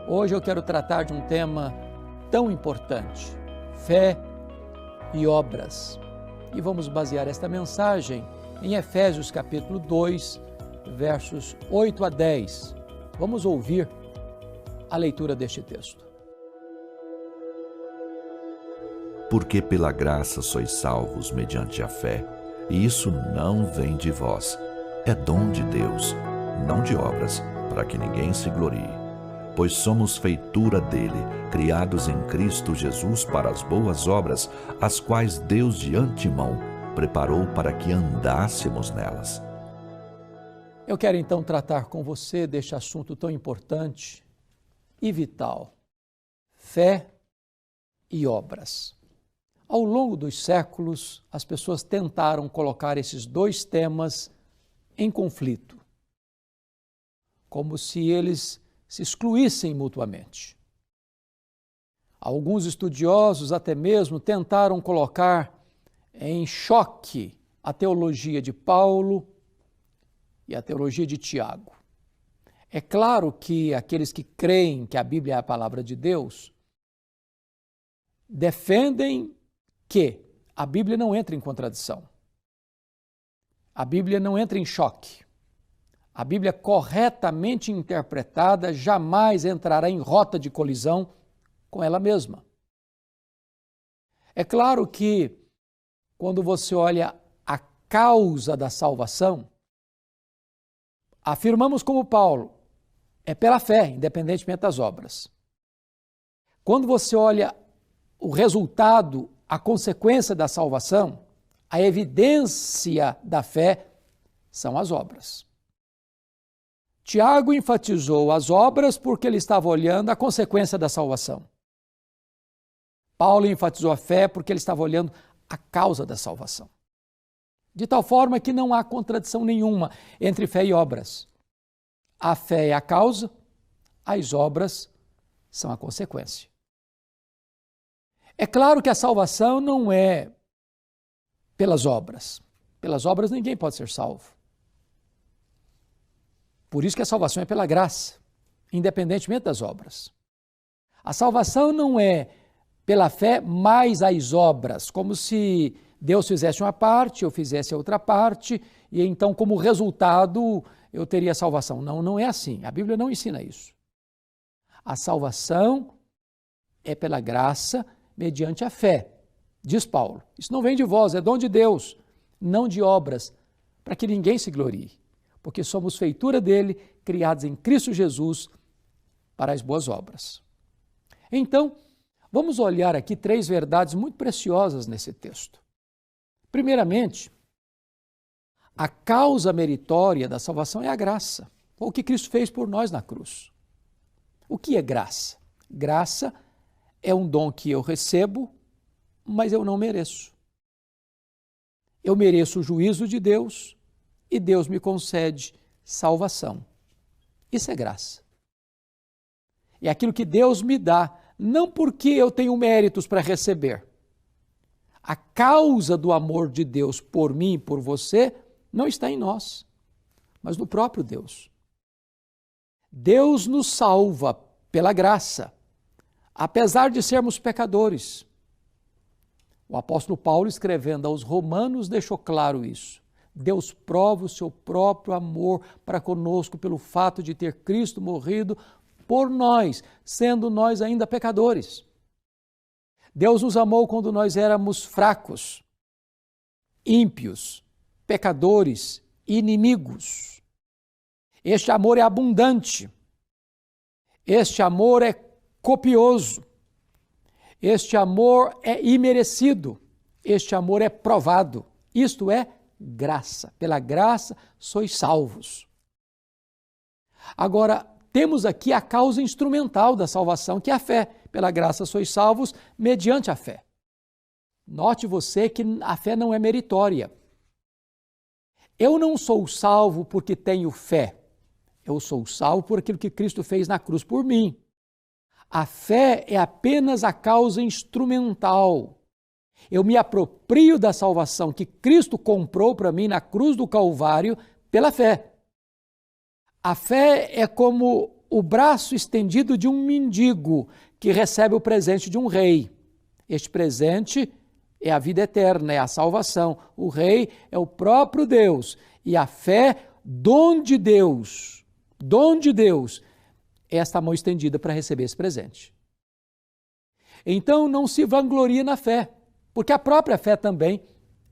Hoje eu quero tratar de um tema tão importante, fé e obras. E vamos basear esta mensagem em Efésios capítulo 2, versos 8 a 10. Vamos ouvir a leitura deste texto. Porque pela graça sois salvos mediante a fé, e isso não vem de vós, é dom de Deus, não de obras, para que ninguém se glorie. Pois somos feitura dele, criados em Cristo Jesus para as boas obras, as quais Deus de antemão preparou para que andássemos nelas. Eu quero então tratar com você deste assunto tão importante e vital: fé e obras. Ao longo dos séculos, as pessoas tentaram colocar esses dois temas em conflito, como se eles se excluíssem mutuamente. Alguns estudiosos até mesmo tentaram colocar em choque a teologia de Paulo e a teologia de Tiago. É claro que aqueles que creem que a Bíblia é a palavra de Deus defendem que a Bíblia não entra em contradição. A Bíblia não entra em choque. A Bíblia corretamente interpretada jamais entrará em rota de colisão com ela mesma. É claro que, quando você olha a causa da salvação, afirmamos como Paulo, é pela fé, independentemente das obras. Quando você olha o resultado, a consequência da salvação, a evidência da fé são as obras. Tiago enfatizou as obras porque ele estava olhando a consequência da salvação. Paulo enfatizou a fé porque ele estava olhando a causa da salvação. De tal forma que não há contradição nenhuma entre fé e obras. A fé é a causa, as obras são a consequência. É claro que a salvação não é pelas obras. Pelas obras ninguém pode ser salvo. Por isso que a salvação é pela graça, independentemente das obras. A salvação não é pela fé mais as obras, como se Deus fizesse uma parte, eu fizesse a outra parte, e então como resultado eu teria salvação. Não, não é assim. A Bíblia não ensina isso. A salvação é pela graça mediante a fé, diz Paulo. Isso não vem de vós, é dom de Deus, não de obras, para que ninguém se glorie. Porque somos feitura dele, criados em Cristo Jesus para as boas obras. Então, vamos olhar aqui três verdades muito preciosas nesse texto. Primeiramente, a causa meritória da salvação é a graça, o que Cristo fez por nós na cruz. O que é graça? Graça é um dom que eu recebo, mas eu não mereço. Eu mereço o juízo de Deus, e Deus me concede salvação. Isso é graça. É aquilo que Deus me dá, não porque eu tenho méritos para receber. A causa do amor de Deus por mim e por você não está em nós, mas no próprio Deus. Deus nos salva pela graça, apesar de sermos pecadores. O apóstolo Paulo, escrevendo aos Romanos, deixou claro isso. Deus prova o seu próprio amor para conosco pelo fato de ter Cristo morrido por nós, sendo nós ainda pecadores. Deus nos amou quando nós éramos fracos, ímpios, pecadores, inimigos. Este amor é abundante. Este amor é copioso. Este amor é imerecido. Este amor é provado. Isto é graça. Pela graça sois salvos. Agora, temos aqui a causa instrumental da salvação, que é a fé. Pela graça sois salvos mediante a fé. Note você que a fé não é meritória. Eu não sou salvo porque tenho fé. Eu sou salvo por aquilo que Cristo fez na cruz por mim. A fé é apenas a causa instrumental. Eu me aproprio da salvação que Cristo comprou para mim na cruz do Calvário pela fé. A fé é como o braço estendido de um mendigo que recebe o presente de um rei. Este presente é a vida eterna, é a salvação. O rei é o próprio Deus. E a fé, dom de Deus, é esta mão estendida para receber esse presente. Então não se vanglorie na fé, porque a própria fé também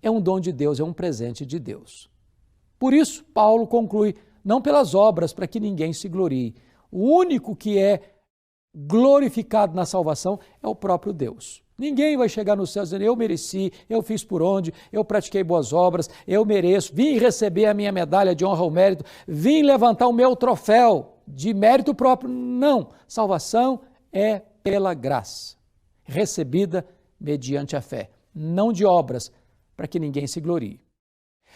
é um dom de Deus, é um presente de Deus. Por isso, Paulo conclui, não pelas obras, para que ninguém se glorie. O único que é glorificado na salvação é o próprio Deus. Ninguém vai chegar no céu dizendo, eu mereci, eu fiz por onde, eu pratiquei boas obras, eu mereço, vim receber a minha medalha de honra ou mérito, vim levantar o meu troféu de mérito próprio. Não, salvação é pela graça, recebida mediante a fé, não de obras, para que ninguém se glorie.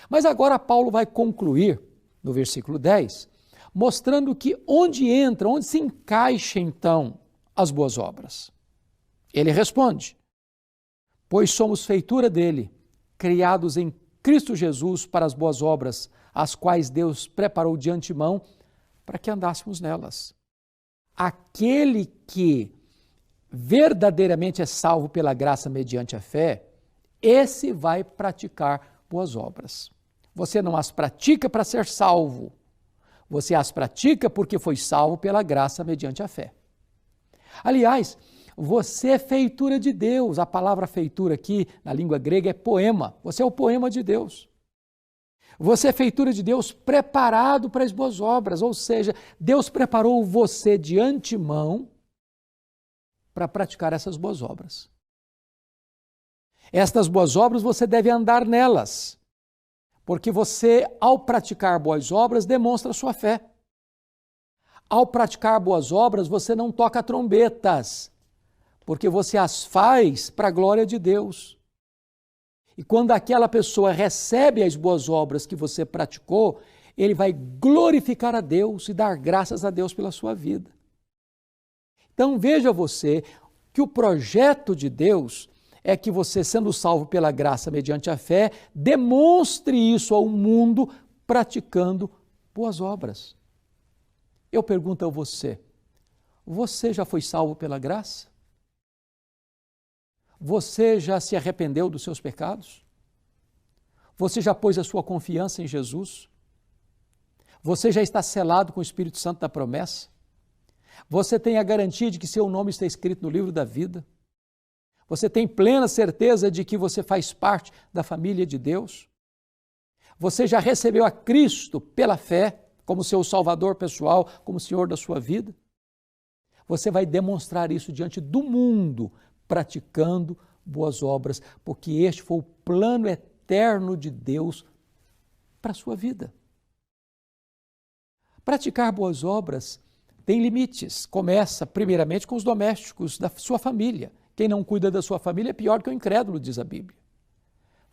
Mas agora Paulo vai concluir, no versículo 10, mostrando que onde se encaixa então as boas obras. Ele responde, pois somos feitura dele, criados em Cristo Jesus para as boas obras, as quais Deus preparou de antemão para que andássemos nelas. Aquele que verdadeiramente é salvo pela graça mediante a fé, esse vai praticar boas obras. Você não as pratica para ser salvo, você as pratica porque foi salvo pela graça mediante a fé. Aliás, você é feitura de Deus. A palavra feitura aqui, na língua grega, é poema. Você é o poema de Deus. Você é feitura de Deus preparado para as boas obras, ou seja, Deus preparou você de antemão para praticar essas boas obras. Estas boas obras você deve andar nelas, porque você, ao praticar boas obras, demonstra a sua fé. Ao praticar boas obras, você não toca trombetas, porque você as faz para a glória de Deus. E quando aquela pessoa recebe as boas obras que você praticou, ele vai glorificar a Deus e dar graças a Deus pela sua vida. Então veja você que o projeto de Deus é que você, sendo salvo pela graça mediante a fé, demonstre isso ao mundo praticando boas obras. Eu pergunto a você, você já foi salvo pela graça? Você já se arrependeu dos seus pecados? Você já pôs a sua confiança em Jesus? Você já está selado com o Espírito Santo da promessa? Você tem a garantia de que seu nome está escrito no livro da vida? Você tem plena certeza de que você faz parte da família de Deus? Você já recebeu a Cristo pela fé, como seu Salvador pessoal, como Senhor da sua vida? Você vai demonstrar isso diante do mundo, praticando boas obras, porque este foi o plano eterno de Deus para a sua vida. Praticar boas obras tem limites. Começa, primeiramente, com os domésticos da sua família. Quem não cuida da sua família é pior que o incrédulo, diz a Bíblia.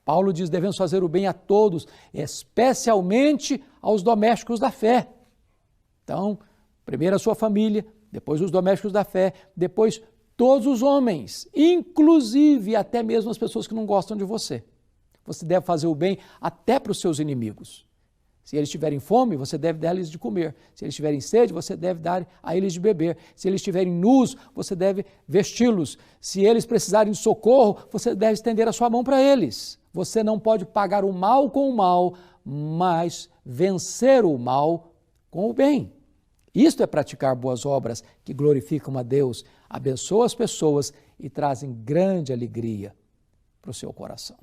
Paulo diz, devemos fazer o bem a todos, especialmente aos domésticos da fé. Então, primeiro a sua família, depois os domésticos da fé, depois todos os homens, inclusive até mesmo as pessoas que não gostam de você. Você deve fazer o bem até para os seus inimigos. Se eles tiverem fome, você deve dar-lhes de comer. Se eles tiverem sede, você deve dar a eles de beber. Se eles estiverem nus, você deve vesti-los. Se eles precisarem de socorro, você deve estender a sua mão para eles. Você não pode pagar o mal com o mal, mas vencer o mal com o bem. Isto é praticar boas obras que glorificam a Deus, abençoam as pessoas e trazem grande alegria para o seu coração.